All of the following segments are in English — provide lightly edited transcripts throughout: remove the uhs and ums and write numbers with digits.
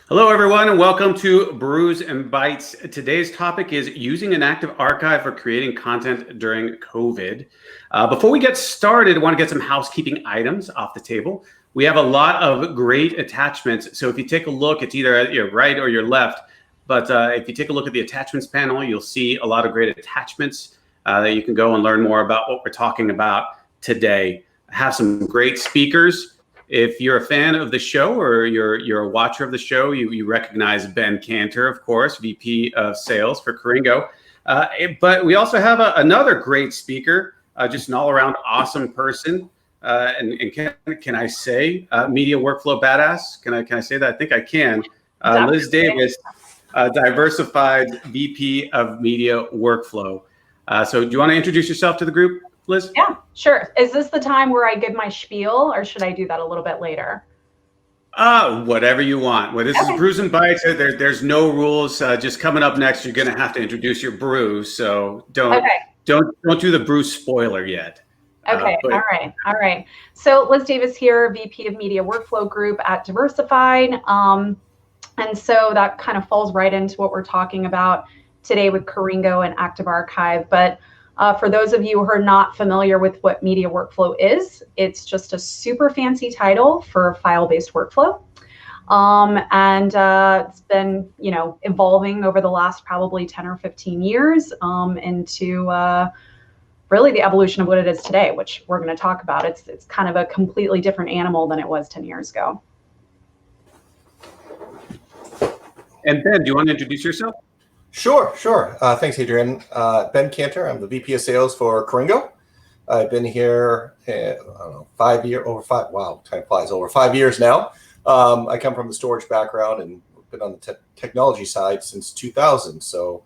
Hello, everyone, and welcome to Brews and Bites. Today's topic is using an active archive for creating content during COVID. Before we get started, I want to get some housekeeping items off the table. We have a lot of great attachments. So if you take a look, it's either at your right or your left. But if you take a look at the attachments panel, you'll see a lot of great attachments that you can go and learn more about what we're talking about today. I have some great speakers. If you're a fan of the show or you're a watcher of the show, you recognize Ben Cantor, of course, VP of Sales for Coringo. But we also have another great speaker, just an all-around awesome person. And can I say media workflow badass? Can I say that? I think I can. Liz Davis, diversified VP of Media Workflow. So do you want to introduce yourself to the group, Liz? Yeah, sure. Is this the time where I give my spiel, or should I do that a little bit later? Whatever you want. Well, this is Brews and Bites. There's no rules. Just coming up next, you're going to have to introduce your brew. So don't do the brew spoiler yet. Okay. All right. So Liz Davis here, VP of Media Workflow Group at Diversified. And so that kind of falls right into what we're talking about today with Coringo and Active Archive. But for those of you who are not familiar with what media workflow is, it's just a super fancy title for file-based workflow. It's been, evolving over the last probably 10 or 15 years into really the evolution of what it is today, which we're going to talk about. It's kind of a completely different animal than it was 10 years ago. And Ben, do you want to introduce yourself? Sure. Thanks, Adrian. Ben Cantor. I'm the VP of Sales for Coringo. I've been here, 5 years, wow, time flies, over 5 years now. I come from the storage background and been on the technology side since 2000. So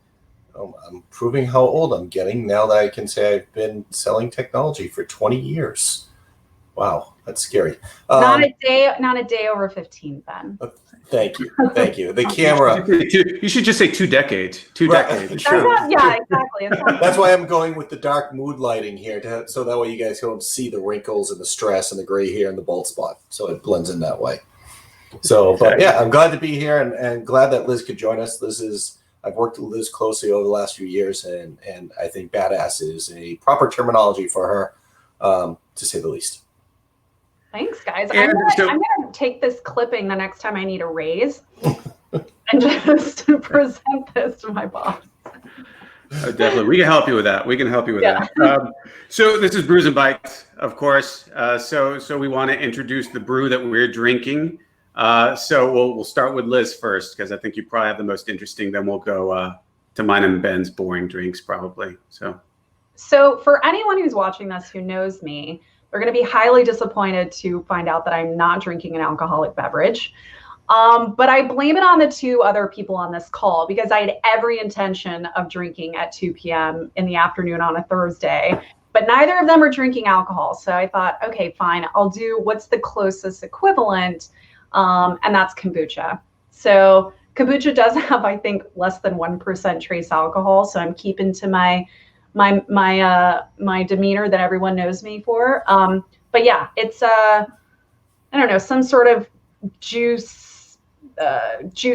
I'm proving how old I'm getting now that I can say I've been selling technology for 20 years. Wow, that's scary. Not a day over 15, Ben. Thank you. The camera. You should just say 2 decades. Decades. Sure. Yeah, exactly. That's why I'm going with the dark mood lighting here, so that way you guys don't see the wrinkles and the stress and the gray hair and the bald spot. So it blends in that way. So, but yeah, I'm glad to be here and glad that Liz could join us. I've worked with Liz closely over the last few years, and I think badass is a proper terminology for her, to say the least. Thanks, guys. I'm gonna take this clipping the next time I need a raise and just present this to my boss. Definitely. We can help you with that. that. So this is Brews and Bites, of course. So we want to introduce the brew that we're drinking. So we'll start with Liz first, because I think you probably have the most interesting. Then we'll go to mine and Ben's boring drinks, probably. So for anyone who's watching this who knows me, they're going to be highly disappointed to find out that I'm not drinking an alcoholic beverage. But I blame it on the two other people on this call, because I had every intention of drinking at 2 p.m. in the afternoon on a Thursday, but neither of them are drinking alcohol. So I thought, okay, fine, I'll do what's the closest equivalent, and that's kombucha. So kombucha does have, I think, less than 1% trace alcohol. So I'm keeping to my demeanor that everyone knows me for. But yeah, it's I don't know, some sort of juice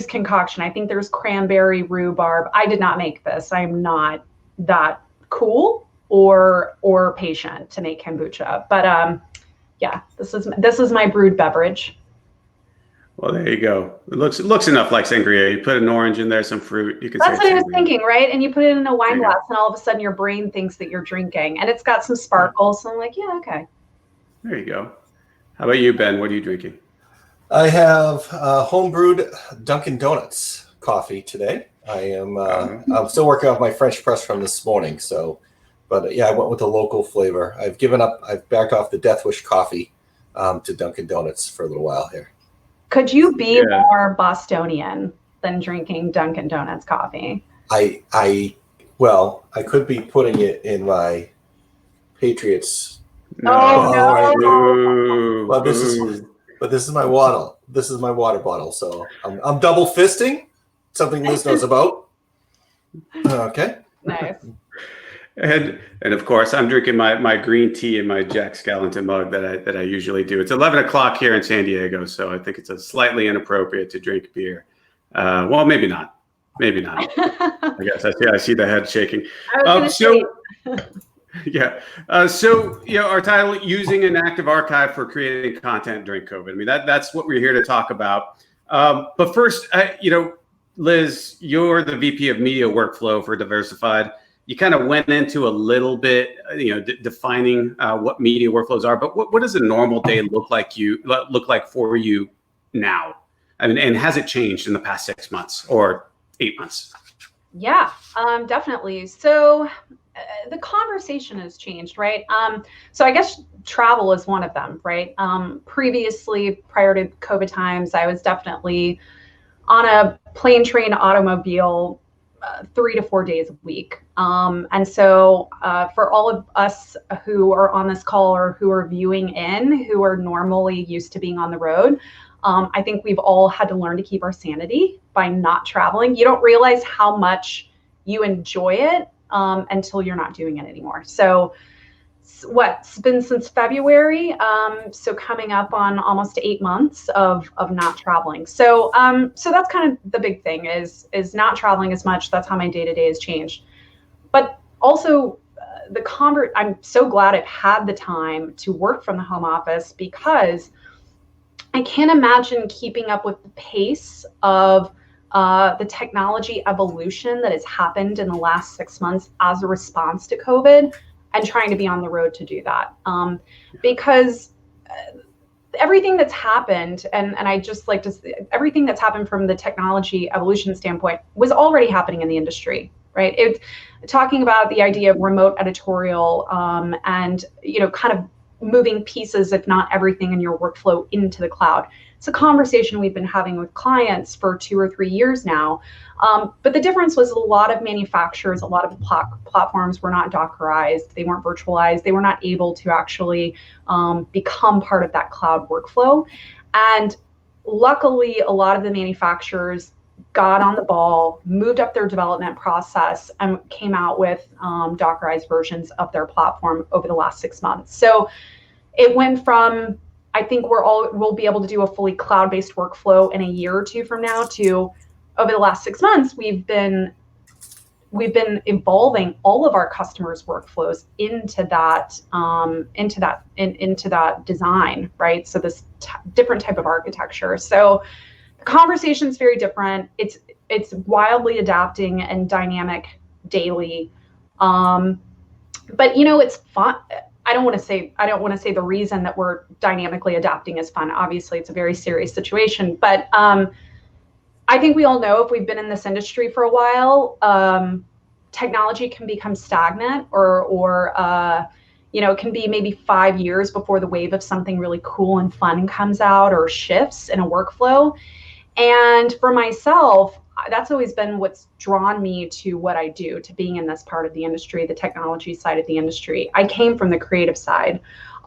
concoction. I think there's cranberry, rhubarb. I did not make this. I'm not that cool or patient to make kombucha. But yeah, this is my brewed beverage. Well, there you go. It looks enough like sangria. You put an orange in there, some fruit. You can. That's what I was thinking, right? And you put it in a wine glass, and all of a sudden your brain thinks that you're drinking, and it's got some sparkles. So I'm like, yeah, okay. There you go. How about you, Ben? What are you drinking? I have homebrewed Dunkin' Donuts coffee today. I'm still working off my French press from this morning. But yeah, I went with a local flavor. I've backed off the Death Wish coffee to Dunkin' Donuts for a little while here. Could you be more Bostonian than drinking Dunkin' Donuts coffee? I could be putting it in my Patriots. No. Oh no! Well, this is my water. This is my water bottle. So I'm double fisting. Something Liz knows about. Okay. Nice. And of course, I'm drinking my green tea in my Jack Skellington mug that I usually do. It's 11 o'clock here in San Diego, so I think it's slightly inappropriate to drink beer. Well, maybe not. Maybe not. I guess I see the head shaking. I was So, gonna say. yeah. So, our title, Using an Active Archive for Creating Content During COVID. I mean, that's what we're here to talk about. But first, Liz, you're the VP of Media Workflow for Diversified. You kind of went into a little bit, defining what media workflows are. But what does a normal day look like for you now? I mean, and has it changed in the past 6 months or 8 months? Yeah, definitely. So the conversation has changed, right? So I guess travel is one of them, right? Previously, prior to COVID times, I was definitely on a plane, train, automobile 3 to 4 days a week. And so for all of us who are on this call or who are viewing in, who are normally used to being on the road, I think we've all had to learn to keep our sanity by not traveling. You don't realize how much you enjoy it until you're not doing it anymore. So it's been since February, so coming up on almost 8 months of not traveling. So that's kind of the big thing is not traveling as much. That's how my day-to-day has changed. But also I'm so glad I've had the time to work from the home office, because I can't imagine keeping up with the pace of the technology evolution that has happened in the last 6 months as a response to COVID, and trying to be on the road to do that. Because everything that's happened, and I just like to say, everything that's happened from the technology evolution standpoint was already happening in the industry, right? Talking about the idea of remote editorial and kind of moving pieces, if not everything in your workflow, into the cloud. It's a conversation we've been having with clients for 2 or 3 years now. But the difference was a lot of manufacturers, a lot of platforms were not Dockerized, they weren't virtualized, they were not able to actually become part of that cloud workflow. And luckily, a lot of the manufacturers got on the ball, moved up their development process, and came out with Dockerized versions of their platform over the last 6 months. So it went from, I think we'll be able to do a fully cloud-based workflow in a year or 2 from now, to over the last 6 months, we've been evolving all of our customers' workflows into that design, right? So this different type of architecture. So the conversation is very different. It's wildly adapting and dynamic daily. But it's fun. I don't want to say the reason that we're dynamically adapting is fun. Obviously, it's a very serious situation. But I think we all know, if we've been in this industry for a while, technology can become stagnant, or it can be maybe 5 years before the wave of something really cool and fun comes out or shifts in a workflow. And for myself, that's always been what's drawn me to what I do, to being in this part of the industry, the technology side of the industry. I came from the creative side,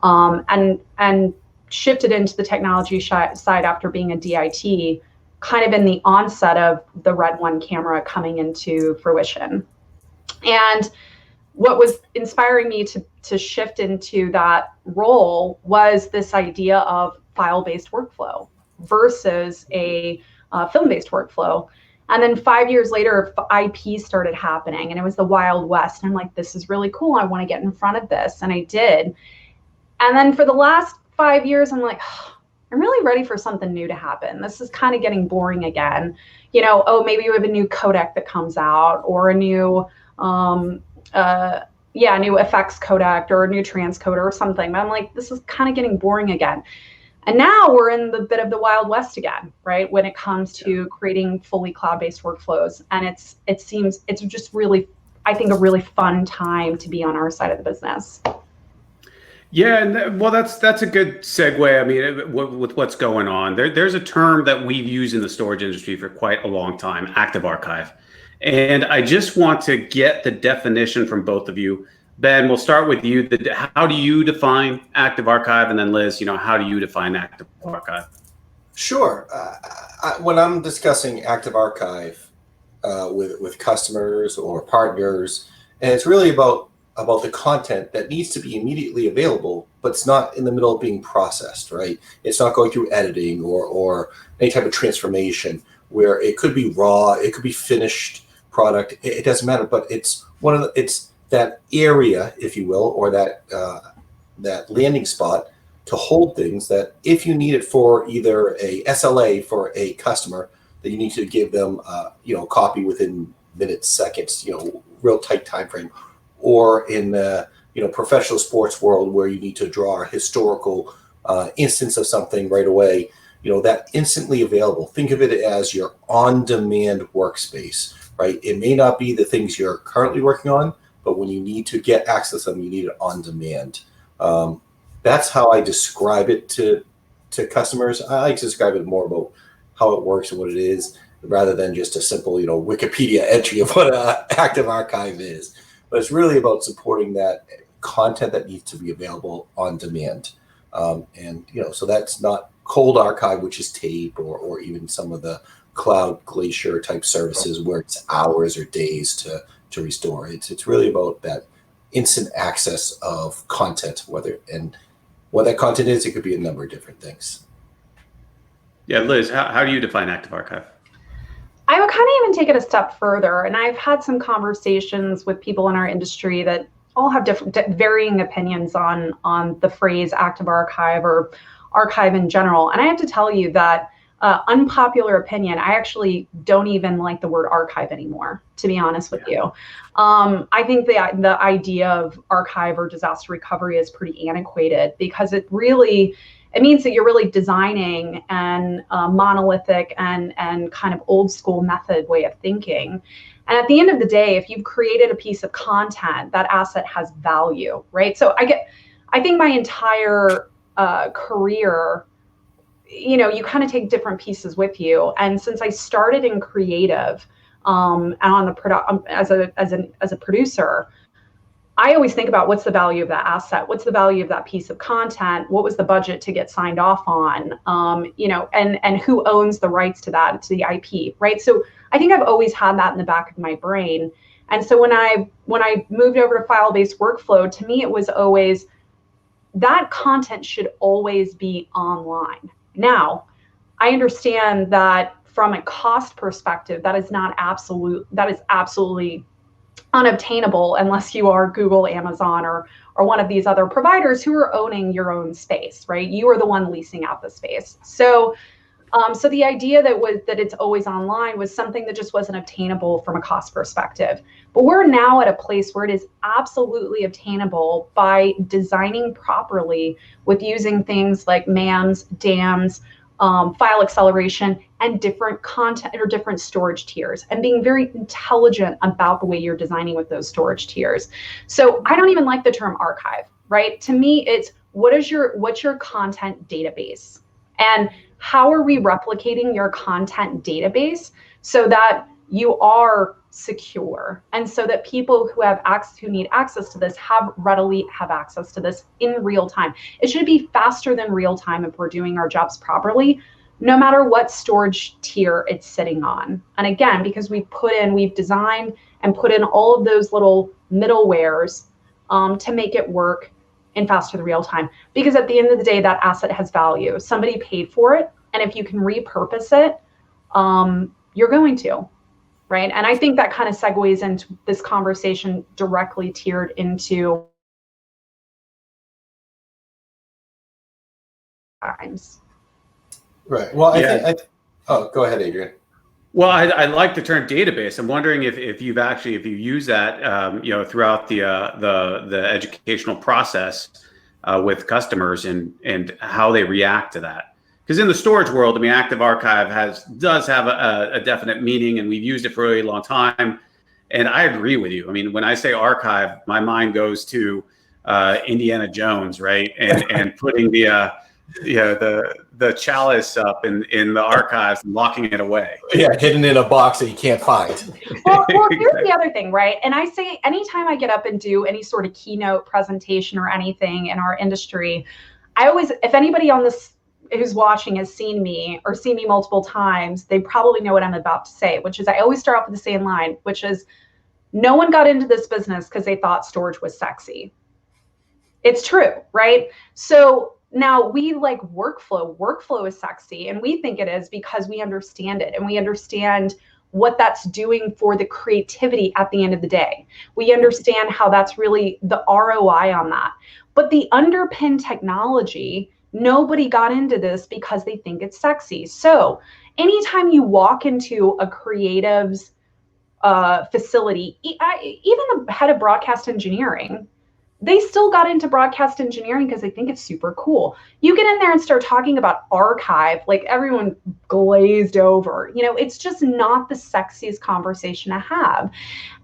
and shifted into the technology side after being a DIT, kind of in the onset of the Red One camera coming into fruition. And what was inspiring me to shift into that role was this idea of file-based workflow versus a film-based workflow. And then 5 years later, IP started happening, and it was the Wild West. And I'm like, this is really cool. I want to get in front of this. And I did. And then for the last 5 years, I'm like, I'm really ready for something new to happen. This is kind of getting boring again. Maybe we have a new codec that comes out, or a new, new effects codec, or a new transcoder or something. But I'm like, this is kind of getting boring again. And now we're in the bit of the Wild West again, right? When it comes to creating fully cloud-based workflows. And it's just really, I think, a really fun time to be on our side of the business. Yeah, and that's a good segue. I mean, with what's going on, there's a term that we've used in the storage industry for quite a long time: active archive. And I just want to get the definition from both of you. Ben, we'll start with you. How do you define active archive? And then Liz, how do you define active archive? Sure. When I'm discussing active archive with customers or partners, and it's really about the content that needs to be immediately available, but it's not in the middle of being processed, right? It's not going through editing or any type of transformation. where it could be raw, it could be finished product. It doesn't matter, but it's it's that area, if you will, or that landing spot to hold things that if you need it for either a SLA for a customer, that you need to give them copy within minutes, seconds, real tight time frame, or in the professional sports world where you need to draw a historical instance of something right away, that instantly available. Think of it as your on-demand workspace, right? It may not be the things you're currently working on, but when you need to get access to them, you need it on demand. That's how I describe it to customers. I like to describe it more about how it works and what it is, rather than just a simple, Wikipedia entry of what an active archive is. But it's really about supporting that content that needs to be available on demand. So that's not cold archive, which is tape, or even some of the cloud glacier type services where it's hours or days to restore. It's really about that instant access of content, and what that content is. It could be a number of different things. Yeah, Liz, how do you define active archive? I would kind of even take it a step further, and I've had some conversations with people in our industry that all have different, varying opinions on the phrase active archive or archive in general. And I have to tell you that unpopular opinion, I actually don't even like the word archive anymore, to be honest with you. I think the idea of archive or disaster recovery is pretty antiquated, because it means that you're really designing an monolithic and kind of old school method way of thinking. And at the end of the day, if you've created a piece of content, that asset has value, right? So I think my entire career, you kind of take different pieces with you. And since I started in creative and on the as a producer, I always think about what's the value of that asset, what's the value of that piece of content, what was the budget to get signed off on, and who owns the rights to that, to the IP, right? So I think I've always had that in the back of my brain. And so when I moved over to file-based workflow, to me, it was always that content should always be online. Now, I understand that from a cost perspective, that is absolutely unobtainable unless you are Google, Amazon, or one of these other providers who are owning your own space, right? You are the one leasing out the space. So the idea that it's always online was something that just wasn't obtainable from a cost perspective. But we're now at a place where it is absolutely obtainable by designing properly with using things like MAMs, DAMs, file acceleration, and different content or different storage tiers, and being very intelligent about the way you're designing with those storage tiers. So I don't even like the term archive, right? To me, it's what's your content database, and how are we replicating your content database so that you are secure, and so that people who need access to this readily have access to this in real time. It should be faster than real time if we're doing our jobs properly, no matter what storage tier it's sitting on. And again, because we've designed and put in all of those little middlewares to make it work in faster than real time. Because at the end of the day, that asset has value. Somebody paid for it, and if you can repurpose it, you're going to. Right. And I think that kind of segues into this conversation directly tiered into times. Right. Well, I think go ahead, Adrian. Well, I like the term database. I'm wondering if you use that, throughout the educational process with customers and how they react to that. Because in the storage world, I mean, active archive does have a definite meaning, and we've used it for a really long time. And I agree with you. I mean, when I say archive, my mind goes to Indiana Jones, right? And putting the chalice up in the archives and locking it away. Yeah, hidden in a box that you can't find. Well, here's the other thing, right? And I say anytime I get up and do any sort of keynote presentation or anything in our industry, if anybody on this who's watching has seen me multiple times, they probably know what I'm about to say, which is I always start off with the same line, which is no one got into this business because they thought storage was sexy. It's true, right? So Now we like workflow. Workflow is sexy, and we think it is because we understand it and we understand what that's doing for the creativity at the end of the day. We understand how that's really the ROI on that. But the underpin technology, nobody got into this because they think it's sexy. So anytime you walk into a creative's facility, even the head of broadcast engineering, they still got into broadcast engineering because they think it's super cool. You get in there and start talking about archive, like everyone glazed over. You know, it's just not the sexiest conversation to have.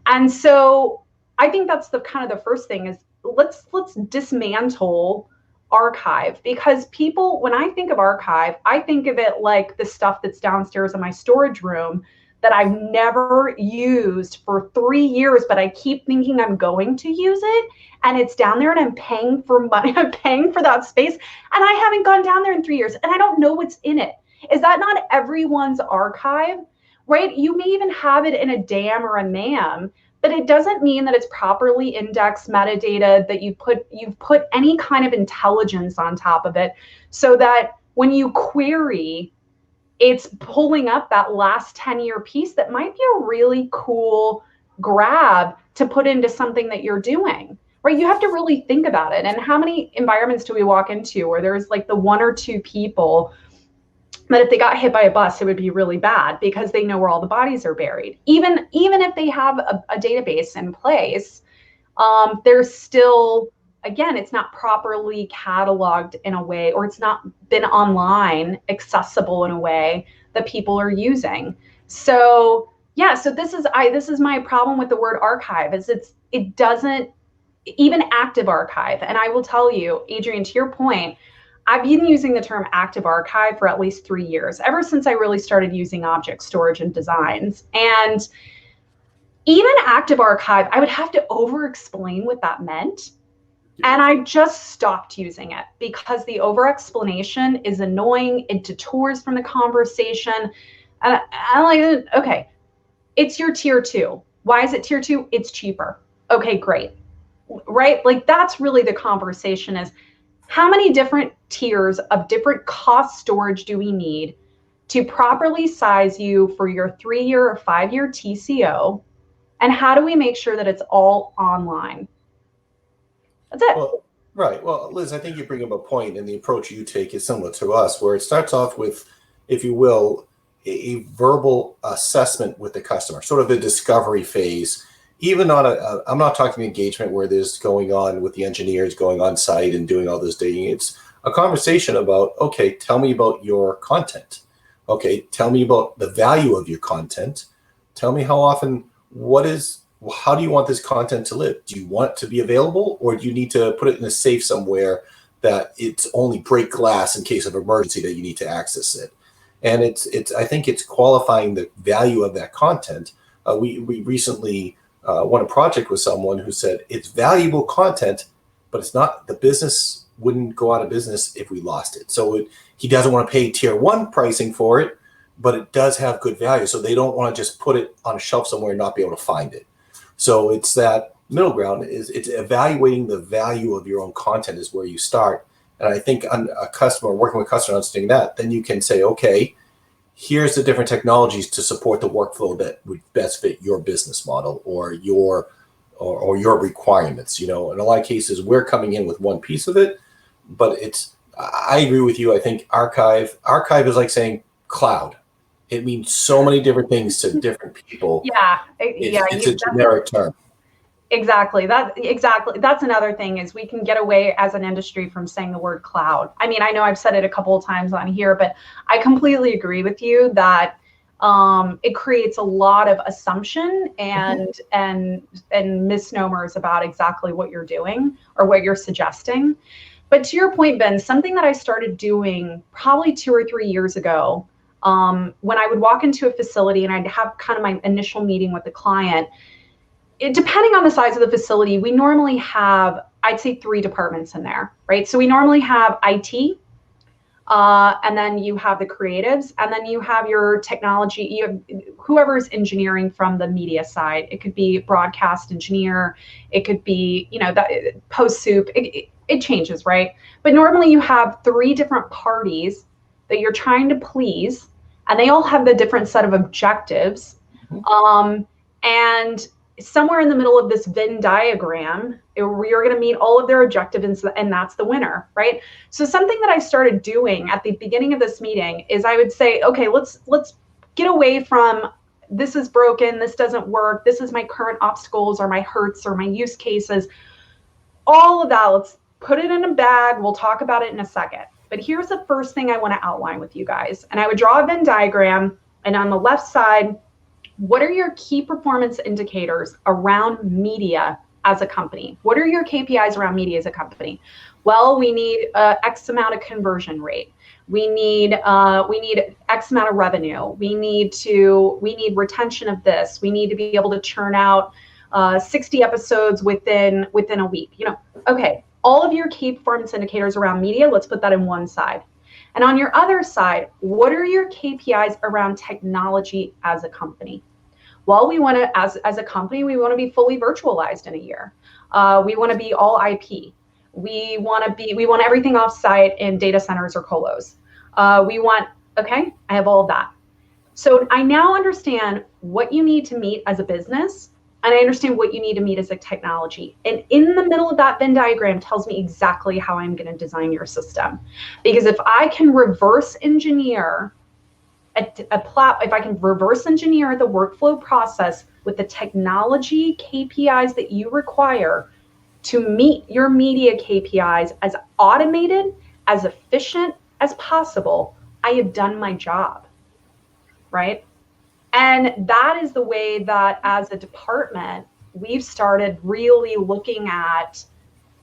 And so I think that's the kind of the first thing is let's dismantle archive, because people, when I think of archive, I think of it like the stuff that's downstairs in my storage room that I've never used for 3 years, but I keep thinking I'm going to use it. And it's down there and I'm paying for money. I'm paying for that space. And I haven't gone down there in 3 years and I don't know what's in it. Is that not everyone's archive, right? You may even have it in a DAM or a NAM, but it doesn't mean that it's properly indexed metadata, that you've put any kind of intelligence on top of it so that when you query, it's pulling up that last 10-year piece that might be a really cool grab to put into something that you're doing, right? You have to really think about it. And how many environments do we walk into where there's like the 1 or 2 people that if they got hit by a bus, it would be really bad because they know where all the bodies are buried. Even if they have a database in place, there's still, again, it's not properly cataloged in a way, or it's not been online accessible in a way that people are using. So yeah, so this is my problem with the word archive, is it doesn't, even active archive. And I will tell you, Adrian, to your point, I've been using the term active archive for at least 3 years, ever since I really started using object storage and designs. And even active archive, I would have to over-explain what that meant. And I just stopped using it because the over-explanation is annoying. It detours from the conversation. And I'm like, okay, it's your tier 2. Why is it tier 2? It's cheaper. Okay, great. Right? Like that's really the conversation, is how many different tiers of different cost storage do we need to properly size you for your 3-year or 5-year TCO? And how do we make sure that it's all online? That's it. Well, right. Well, Liz, I think you bring up a point, and the approach you take is similar to us, where it starts off with, if you will, a verbal assessment with the customer, sort of a discovery phase. Even on I'm not talking engagement where there's going on with the engineers going on site and doing all this dating. It's a conversation about, okay, tell me about your content. Okay, tell me about the value of your content. Tell me how often, how do you want this content to live? Do you want it to be available, or do you need to put it in a safe somewhere that it's only break glass in case of emergency that you need to access it? And I think it's qualifying the value of that content. We recently won a project with someone who said it's valuable content, but it's not, the business wouldn't go out of business if we lost it. So he doesn't want to pay tier 1 pricing for it, but it does have good value. So they don't want to just put it on a shelf somewhere and not be able to find it. So it's that middle ground, it's evaluating the value of your own content is where you start. And I think on a customer, working with customers, understanding that, then you can say, okay, here's the different technologies to support the workflow that would best fit your business model or your requirements. You know, in a lot of cases, we're coming in with one piece of it, but I agree with you. I think archive is like saying cloud. It means so many different things to different people. Yeah, it's a generic term. Exactly. That's another thing, is we can get away as an industry from saying the word cloud. I mean, I know I've said it a couple of times on here, but I completely agree with you that it creates a lot of assumption and misnomers about exactly what you're doing or what you're suggesting. But to your point, Ben, something that I started doing probably 2 or 3 years ago, when I would walk into a facility and I'd have kind of my initial meeting with the client, depending on the size of the facility, we normally have, I'd say, 3 departments in there, right? So we normally have IT, and then you have the creatives, and then you have your technology, you have whoever's engineering from the media side. It could be broadcast engineer, it could be, that post soup, it changes, right? But normally you have 3 different parties that you're trying to please, and they all have the different set of objectives. And somewhere in the middle of this Venn diagram, you're going to meet all of their objectives, and that's the winner, right? So something that I started doing at the beginning of this meeting is I would say, okay, let's get away from this is broken, this doesn't work, this is my current obstacles or my hurts or my use cases. All of that, let's put it in a bag. We'll talk about it in a second. But here's the first thing I want to outline with you guys. And I would draw a Venn diagram, and on the left side, what are your key performance indicators around media as a company? What are your KPIs around media as a company? Well, we need X amount of conversion rate. We need X amount of revenue. We need retention of this. We need to be able to churn out 60 episodes within a week. Okay, all of your key performance indicators around media, let's put that in one side. And on your other side, what are your KPIs around technology as a company? Well, we want to, as a company, we want to be fully virtualized in a year. We want to be all IP. We want everything offsite in data centers or colos. Okay, I have all of that. So I now understand what you need to meet as a business, and I understand what you need to meet as a technology. And in the middle of that Venn diagram tells me exactly how I'm going to design your system. Because if I can reverse engineer if I can reverse engineer the workflow process with the technology KPIs that you require to meet your media KPIs as automated, as efficient as possible, I have done my job, right? And that is the way that as a department, we've started really looking at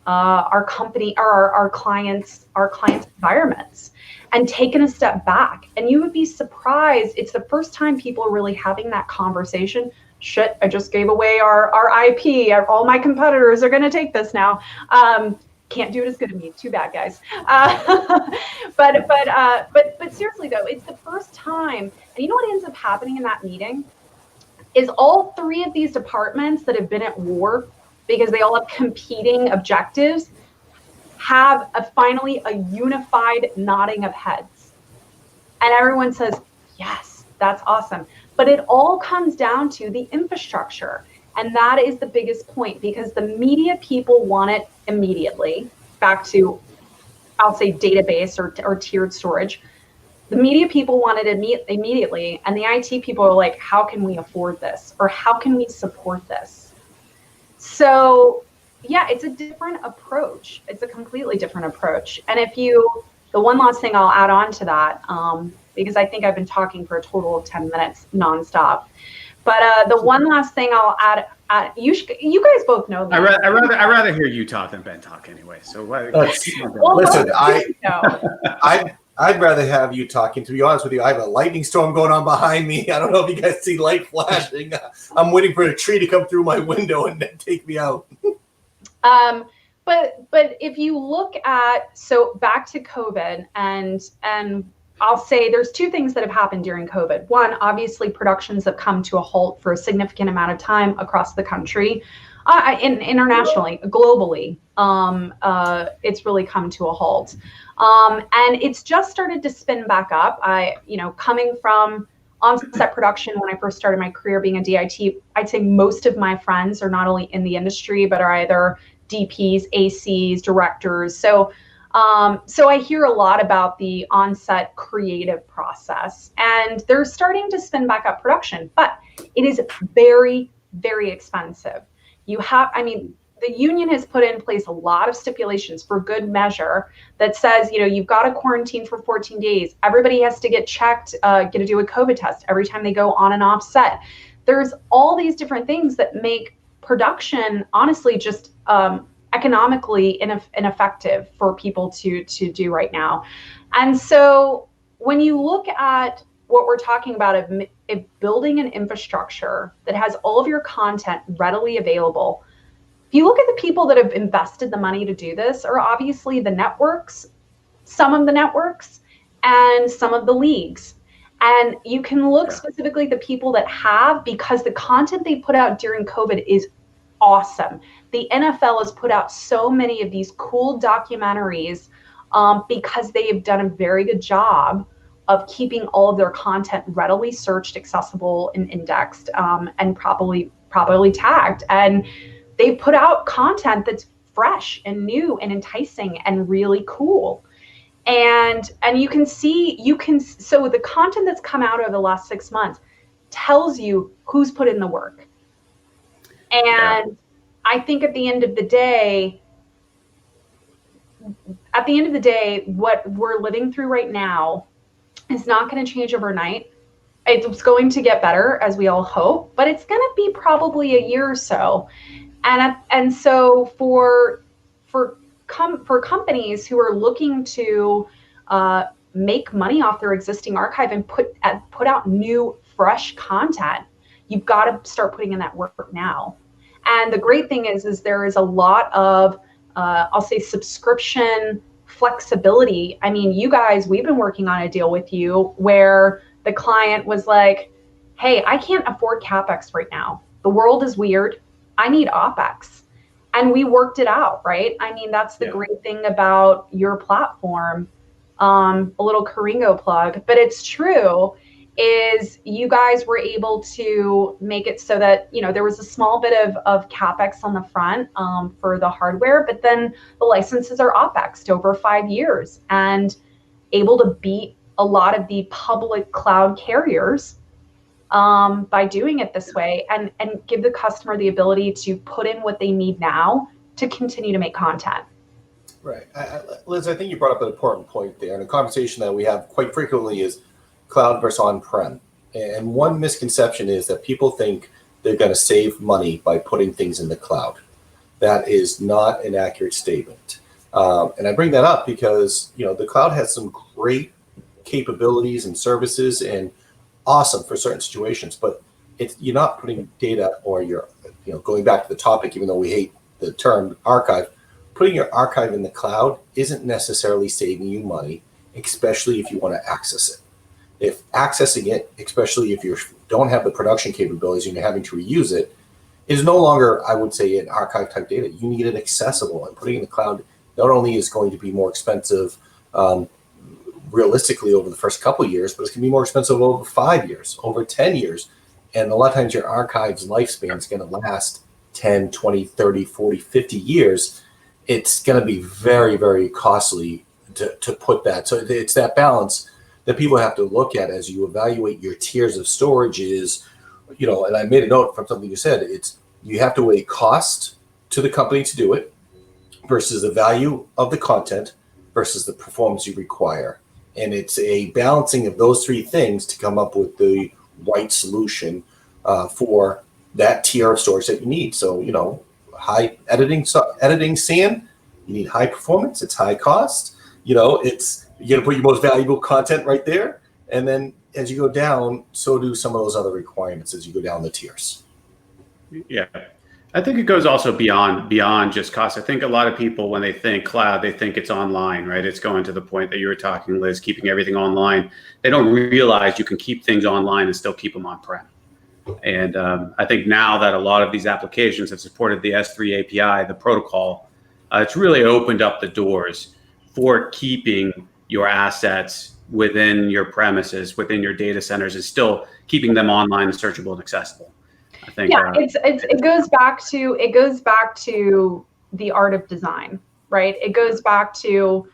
our company or our clients' environments and taken a step back. And you would be surprised. It's the first time people are really having that conversation. Shit, I just gave away our IP. All my competitors are going to take this now. Can't do it as good as me. Too bad, guys. But seriously though, it's the first time. And you know what ends up happening in that meeting is all 3 of these departments that have been at war because they all have competing objectives have finally a unified nodding of heads. And everyone says, yes, that's awesome. But it all comes down to the infrastructure. And that is the biggest point, because the media people want it immediately. Back to, I'll say, database or tiered storage. The media people want it immediately. And the IT people are like, how can we afford this? Or how can we support this? So yeah, it's a different approach. It's a completely different approach. And the one last thing I'll add on to that, because I think I've been talking for a total of 10 minutes nonstop. But the one last thing I'll add, you guys both know me. I rather hear you talk than Ben talk anyway. So listen, I'd rather have you talking. To be honest with you, I have a lightning storm going on behind me. I don't know if you guys see light flashing. I'm waiting for a tree to come through my window and then take me out. But if you look at, so back to COVID, and I'll say there's 2 things that have happened during COVID. One, obviously productions have come to a halt for a significant amount of time across the country, internationally, globally. It's really come to a halt. And it's just started to spin back up. Coming from on-set production when I first started my career being a DIT, I'd say most of my friends are not only in the industry, but are either DPs, ACs, directors. So I hear a lot about the on-set creative process, and they're starting to spin back up production, but it is very, very expensive. The union has put in place a lot of stipulations for good measure that says, you've got to quarantine for 14 days. Everybody has to get checked, get to do a COVID test every time they go on and off set. There's all these different things that make production, honestly, just economically ineffective for people to do right now. And so when you look at what we're talking about of building an infrastructure that has all of your content readily available, if you look at the people that have invested the money to do this are obviously the networks, some of the networks, and some of the leagues. And you can look specifically at the people that have, because the content they put out during COVID is awesome. The NFL has put out so many of these cool documentaries because they have done a very good job of keeping all of their content readily searched, accessible, and indexed, and properly tagged. And they put out content that's fresh and new and enticing and really cool. And you can see, so the content that's come out over the last 6 months tells you who's put in the work. And I think at the end of the day, what we're living through right now is not going to change overnight. It's going to get better, as we all hope, but it's going to be probably a year or so. And so for companies who are looking to make money off their existing archive and put out new, fresh content, you've got to start putting in that work now. And the great thing is there is a lot of, I'll say, subscription flexibility. I mean, you guys, we've been working on a deal with you where the client was like, hey, I can't afford CapEx right now. The world is weird. I need OpEx. And we worked it out, right? I mean, that's the great thing about your platform. A little Coringo plug, but it's true, is you guys were able to make it so that, there was a small bit of CapEx on the front for the hardware, but then the licenses are OpEx over 5 years, and able to beat a lot of the public cloud carriers by doing it this way, and give the customer the ability to put in what they need now to continue to make content. Right. Liz, I think you brought up an important point there. And a conversation that we have quite frequently is cloud versus on-prem. And one misconception is that people think they're going to save money by putting things in the cloud. That is not an accurate statement. And I bring that up because, the cloud has some great capabilities and services and awesome for certain situations, but you're not putting data, or you're, going back to the topic, even though we hate the term archive, putting your archive in the cloud isn't necessarily saving you money, especially if you want to access it. If accessing it, especially if you don't have the production capabilities and you're having to reuse it, is no longer, I would say, an archive type data. You need it accessible, and putting it in the cloud not only is going to be more expensive realistically over the first couple of years, but it's going to be more expensive over 5 years, over 10 years. And a lot of times your archive's lifespan is going to last 10, 20, 30, 40, 50 years. It's going to be very, very costly to put that. So it's that balance that people have to look at as you evaluate your tiers of storage is, and I made a note from something you said, it's you have to weigh cost to the company to do it versus the value of the content versus the performance you require. And it's a balancing of those three things to come up with the right solution for that tier of storage that you need. So, high editing SAN, you need high performance, it's high cost, you're going to put your most valuable content right there. And then as you go down, so do some of those other requirements as you go down the tiers. Yeah. I think it goes also beyond just cost. I think a lot of people, when they think cloud, they think it's online, right? It's going to the point that you were talking, Liz, keeping everything online. They don't realize you can keep things online and still keep them on-prem. And I think now that a lot of these applications have supported the S3 API, the protocol, it's really opened up the doors for keeping your assets within your premises, within your data centers, and still keeping them online and searchable and accessible. I think, it goes back to the art of design, right? It goes back to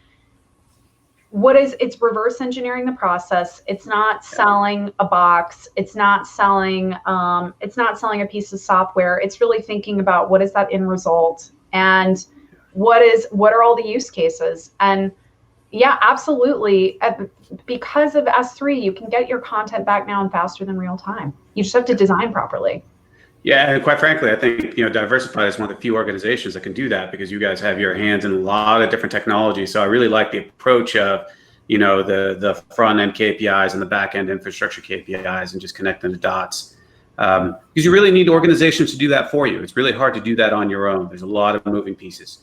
it's reverse engineering the process. It's not selling a box. It's not selling a piece of software. It's really thinking about what is that end result, and what are all the use cases. And yeah, absolutely. Because of S3, you can get your content back now and faster than real time. You just have to design properly. Yeah, and quite frankly, I think Diversified is one of the few organizations that can do that, because you guys have your hands in a lot of different technologies. So I really like the approach of the front end KPIs and the back end infrastructure KPIs, and just connecting the dots, because you really need organizations to do that for you. It's really hard to do that on your own. There's a lot of moving pieces.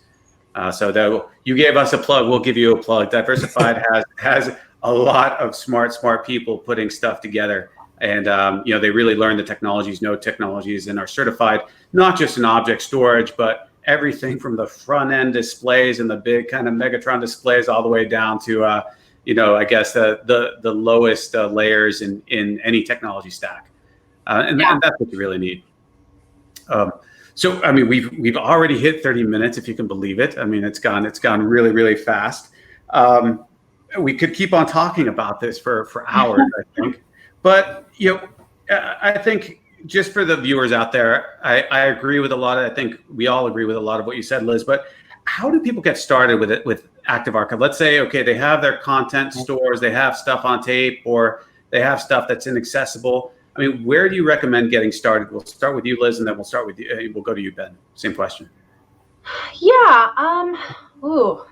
So that you gave us a plug, we'll give you a plug. Diversified has a lot of smart people putting stuff together And they really learn the technologies, know technologies, and are certified not just in object storage, but everything from the front end displays and the big kind of Megatron displays all the way down to I guess the lowest layers in any technology stack, and that's what you really need. So I mean, we've already hit 30 minutes, if you can believe it. I mean, it's gone really, really fast. We could keep on talking about this for hours, I think. But I think just for the viewers out there, I agree with a lot of. I think we all agree with a lot of what you said, Liz. But how do people get started with it with Active Archive? Let's say, okay, they have their content stores, they have stuff on tape, or they have stuff that's inaccessible. I mean, where do you recommend getting started? We'll start with you, Liz, and then we'll start with you. We'll go to you, Ben. Same question. Yeah.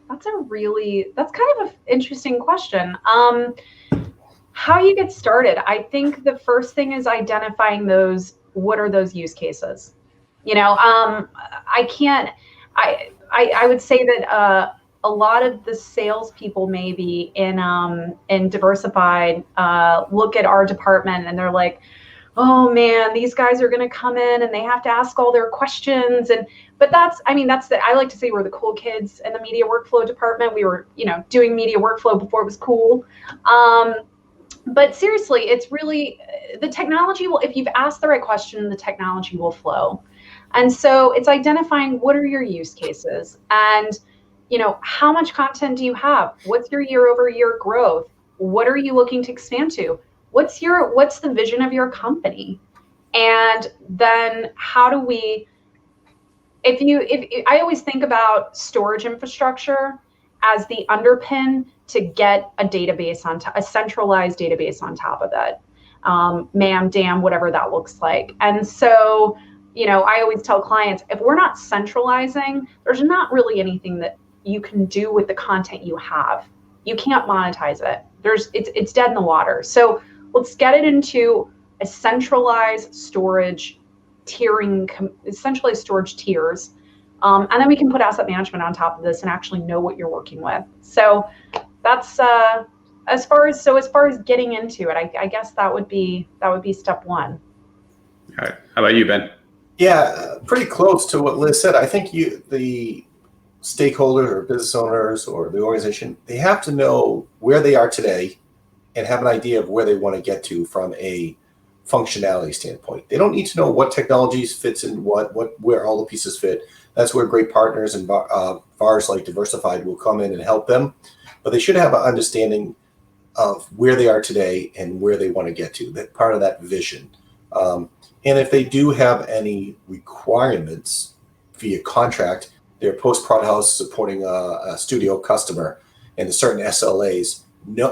That's kind of an interesting question. How you get started? I think the first thing is identifying what are those use cases? I would say that a lot of the salespeople maybe in Diversified look at our department and they're like, oh man, these guys are going to come in and they have to ask all their questions. But I like to say we're the cool kids in the media workflow department. We were, doing media workflow before it was cool. But seriously, it's really the technology if you've asked the right question, the technology will flow. And so it's identifying what are your use cases and, how much content do you have? What's your year-over-year growth? What are you looking to expand to? What's the vision of your company? And then how do we, I always think about storage infrastructure as the underpin to get a centralized database on top of it. MAM, DAM, whatever that looks like. And so, I always tell clients, if we're not centralizing, there's not really anything that you can do with the content you have. You can't monetize it. It's dead in the water. So let's get it into a centralized storage tiering, centralized storage tiers. And then we can put asset management on top of this and actually know what you're working with. So that's as far as getting into it, I guess that would be step one. All right. How about you, Ben? Yeah, pretty close to what Liz said. I think the stakeholders or business owners or the organization, they have to know where they are today and have an idea of where they want to get to from a functionality standpoint. They don't need to know what technologies fits in where all the pieces fit. That's where great partners and VARs like Diversified will come in and help them. But they should have an understanding of where they are today and where they want to get to, that part of that vision. And if they do have any requirements via contract, their post-prod house supporting a studio customer and certain SLAs,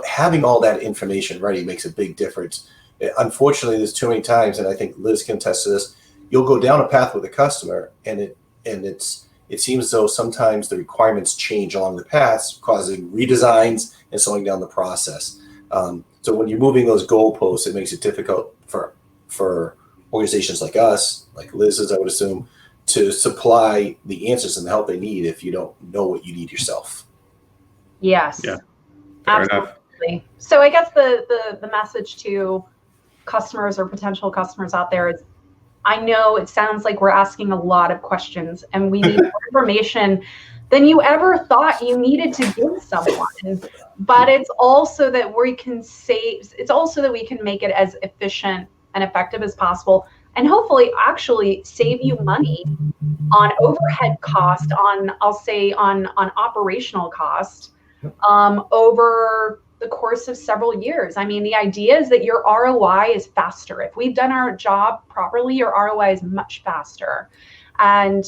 having all that information ready makes a big difference. Unfortunately, there's too many times, and I think Liz can attest to this, you'll go down a path with a customer and it seems as though sometimes the requirements change along the path, causing redesigns and slowing down the process. So when you're moving those goalposts, it makes it difficult for organizations like us, like Liz's, I would assume, to supply the answers and the help they need if you don't know what you need yourself. Yes. Yeah. Fair absolutely. enough. So I guess the message to customers or potential customers out there is, I know it sounds like we're asking a lot of questions and we need more information than you ever thought you needed to give someone. But it's also that we can make it as efficient and effective as possible, and hopefully actually save you money on overhead cost, on operational cost over the course of several years. I mean, the idea is that your ROI is faster. If we've done our job properly, your ROI is much faster. And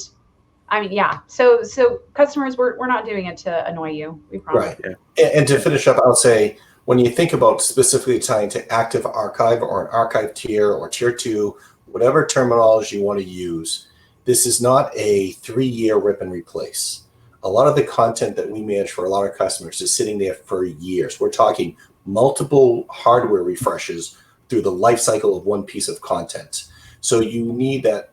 I mean, yeah. So customers, we're not doing it to annoy you. We promise. Right. Yeah. And to finish up, I'll say, when you think about specifically tying to Active Archive or an archive tier or tier 2, whatever terminology you want to use, this is not a 3-year rip and replace. A lot of the content that we manage for a lot of customers is sitting there for years. We're talking multiple hardware refreshes through the life cycle of one piece of content. So you need that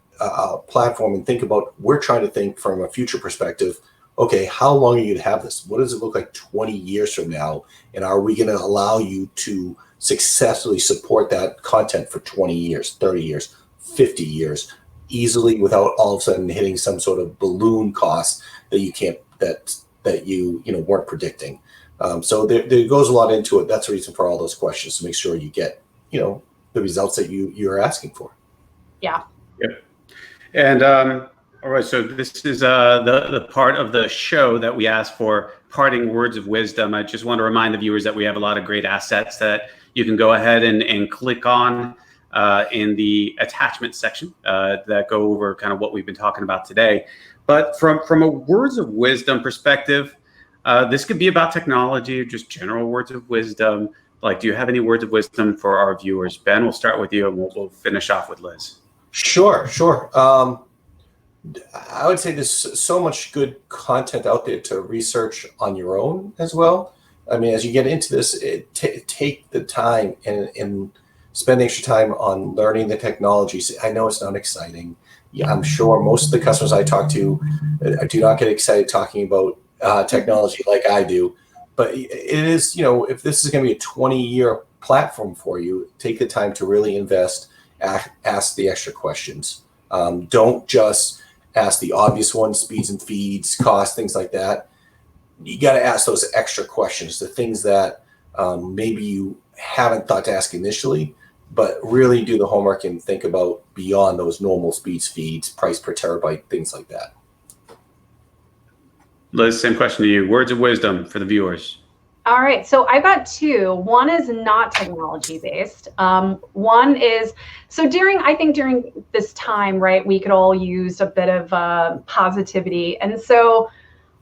platform and think about, we're trying to think from a future perspective, okay, how long are you going to have this? What does it look like 20 years from now? And are we going to allow you to successfully support that content for 20 years, 30 years, 50 years easily without all of a sudden hitting some sort of balloon cost that you can't, that you weren't predicting. So there goes a lot into it. That's the reason for all those questions, to make sure you get, the results that you're asking for. Yeah. Yep. And all right, so this is the part of the show that we ask for parting words of wisdom. I just want to remind the viewers that we have a lot of great assets that you can go ahead and click on in the attachment section that go over kind of what we've been talking about today. But from a words of wisdom perspective, this could be about technology, just general words of wisdom. Like, do you have any words of wisdom for our viewers? Ben, we'll start with you, and we'll finish off with Liz. Sure. I would say there's so much good content out there to research on your own as well. I mean, as you get into this, take the time and spend extra time on learning the technologies. I know it's not exciting. Yeah, I'm sure most of the customers I talk to do not get excited talking about technology like I do. But it is, if this is going to be a 20-year platform for you, take the time to really invest, ask the extra questions. Don't just ask the obvious ones, speeds and feeds, cost, things like that. You got to ask those extra questions, the things that maybe you haven't thought to ask initially, but really do the homework and think about beyond those normal speeds, feeds, price per terabyte, things like that. Liz, same question to you. Words of wisdom for the viewers. All right, so I've got two. One is not technology based. One is, so I think during this time, right, we could all use a bit of positivity. And so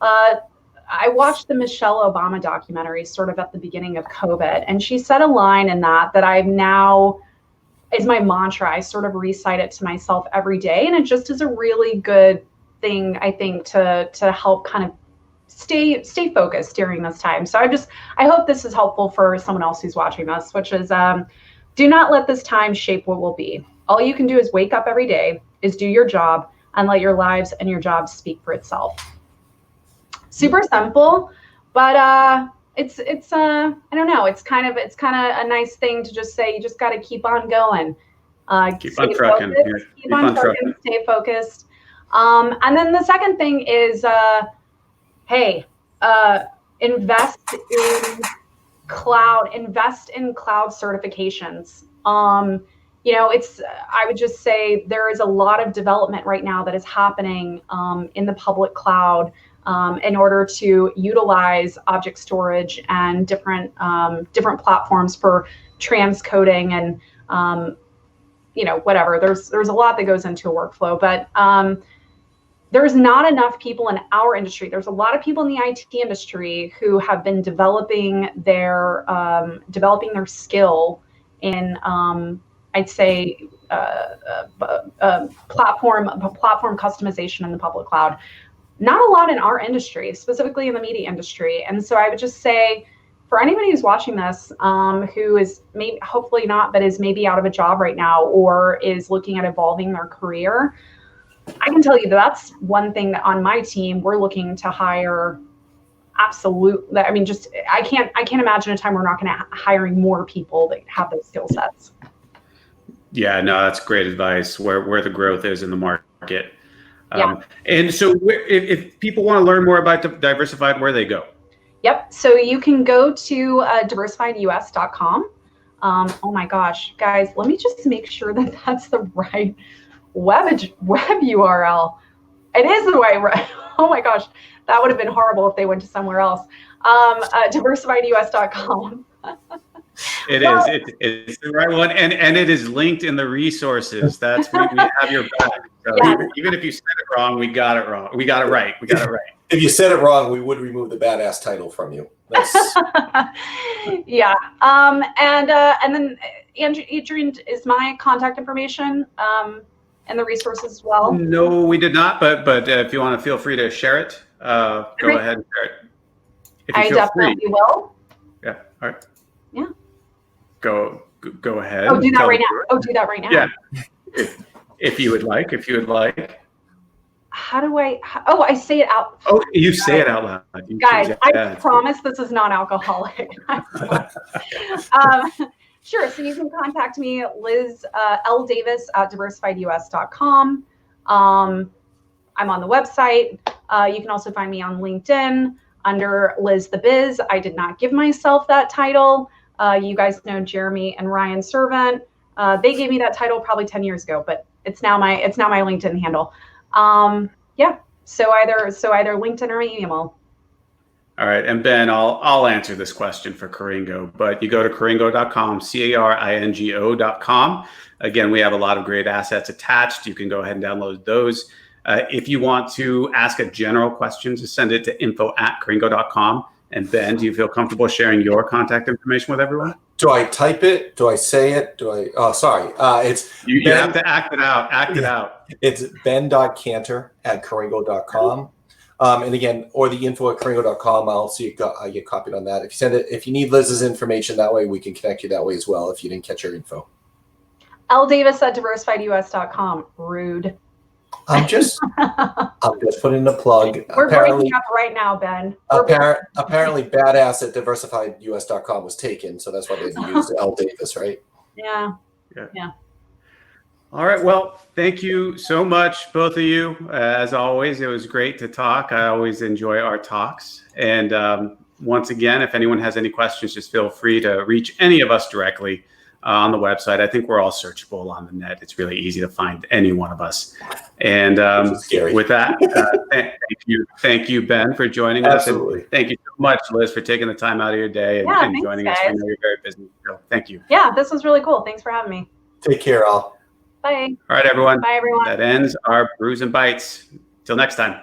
I watched the Michelle Obama documentary sort of at the beginning of COVID, and she said a line in that I've now, is my mantra. I sort of recite it to myself every day, and it just is a really good thing, I think, to help kind of stay focused during this time. So I hope this is helpful for someone else who's watching this, which is do not let this time shape what will be. All you can do is wake up every day, is do your job, and let your lives and your jobs speak for itself. Super simple, but it's I don't know, it's kind of a nice thing to just say. You just got to keep on going, keep on trucking, keep on trucking, stay focused. And then the second thing is hey, invest in cloud certifications. I would just say there is a lot of development right now that is happening in the public cloud in order to utilize object storage and different platforms for transcoding and whatever. There's a lot that goes into a workflow, but there's not enough people in our industry. There's a lot of people in the IT industry who have been developing their skill in, I'd say, platform customization in the public cloud. Not a lot in our industry, specifically in the media industry. And so I would just say, for anybody who's watching this, who is maybe, hopefully not, but is maybe out of a job right now or is looking at evolving their career, I can tell you that's one thing that on my team we're looking to hire. Absolutely, I mean, I can't imagine a time we're not going to hiring more people that have those skill sets. Yeah, no, that's great advice. Where the growth is in the market. Yeah. And so, if people want to learn more about Diversified, where they go? Yep. So you can go to diversifiedus.com. Oh my gosh, guys, let me just make sure that that's the right web URL. It is the right. Oh my gosh, that would have been horrible if they went to somewhere else. Diversifiedus.com. It's the right one, and it is linked in the resources. That's we have your back. So yeah. even if you said it wrong, we got it wrong. We got it right. If you said it wrong, we would remove the badass title from you. Yeah. And then Adrian, is my contact information and the resources as well? No, we did not. But if you want to, feel free to share it. Go ahead and share it. I definitely will. Yeah. All right. Yeah. Go ahead. Oh, do that right now. Do that right now. Yeah. If you would like. How do I? I say it out. Oh, you say it out loud. Guys, I promise this is not alcoholic. Sure. So you can contact me, Liz L. Davis at diversifiedus.com. I'm on the website. You can also find me on LinkedIn under Liz the Biz. I did not give myself that title. You guys know Jeremy and Ryan Servant. They gave me that title probably 10 years ago, but it's now my LinkedIn handle. Yeah. So either LinkedIn or email. All right, and Ben, I'll answer this question for Caringo, but you go to caringo.com, caringo.com. Again, we have a lot of great assets attached. You can go ahead and download those. If you want to ask a general question, just send it to info@caringo.com. And Ben, do you feel comfortable sharing your contact information with everyone? Do I type it? Do I say it? Do I? Oh, sorry. It's you have to act it out. Act it out. It's ben.cantor@caringo.com. And again, or the info@caringo.com. I'll see I get copied on that. If you send it, if you need Liz's information that way, we can connect you that way as well. If you didn't catch your info, ldavis@diversifiedus.com. Rude. I'm just putting in a plug. We're breaking up right now, Ben. Apparently, badass at diversifiedus.com was taken, so that's why they used L Davis, right? Yeah. All right. Well, thank you so much, both of you. As always, it was great to talk. I always enjoy our talks. And once again, if anyone has any questions, just feel free to reach any of us directly on the website. I think we're all searchable on the net. It's really easy to find any one of us. And with that, thank you, Ben, for joining us. Absolutely. And thank you so much, Liz, for taking the time out of your day and joining us. I know you're very busy. So thank you. Yeah, this was really cool. Thanks for having me. Take care, all. Bye. All right, everyone. Bye, everyone. That ends our Brews and Bites. Till next time.